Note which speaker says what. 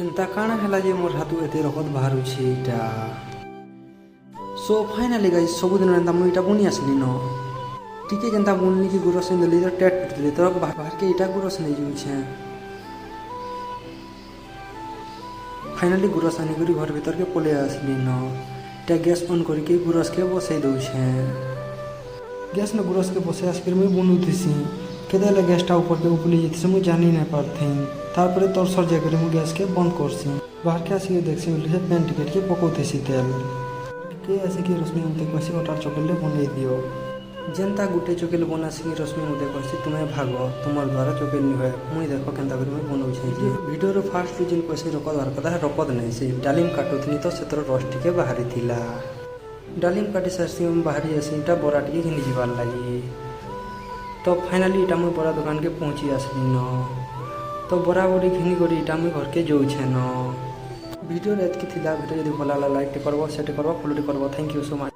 Speaker 1: एंता काଣା ହେଲା ଯେ मोर हाथू एते रकत बाहरुछि इटा। सो फाइनाली गाइस सबुदिन एंता मुई इटा बुनी आसली न टिके जेंता बुनली कि गुरस देली तो टेट पिटली तो बाहर के इटा गुरस नहीं जाउछे। फाइनाली गुरस आनी करी घर भीतर के पले आसली न इटा गैस ऑन करके गुरस के बसई दउछे। गैस न गुरस के बसे आस फिर मुई बुनुथिसी केदेले गैसटा ऊपर के उपली जेथिसे मुई जानी नहीं पारथि। तारपरे तोरसर जाकर मुई गैस के बंद करसी। बाहर के आसिक देखसी बोली पेन टिकेट के पकौथिसी तेल के आसिक रश्मि मते कहसी ओटार चकले बनै दियो। जेंता गुटे चकेल बनासी रश्मि मते कहसी तुम्हें भाग तुमर द्वारा चकेल नि होय मुई देखो केंता करी मुई बनौछे। वीडियो रो फास्ट जिन कहसी रकत बार कथा रकत नहीं से डालिम काटुथनी तो सेतर रस टिके बाहरी थिला। डालिम काटी सारसी हम बाहरी आसी इटा बरा टिके घिनि जिबार लागि। तो फाइनाली इटा मुई बरा दुकान के पहुंची आसली न तो बरा बड़ी घिनि करी इटा मुई घर के जाउछे न। वीडियो एतकी थिला वीडियो यदि भल लागला लाइक करबो शेयर करबो फॉलो करबो। Thank you so much.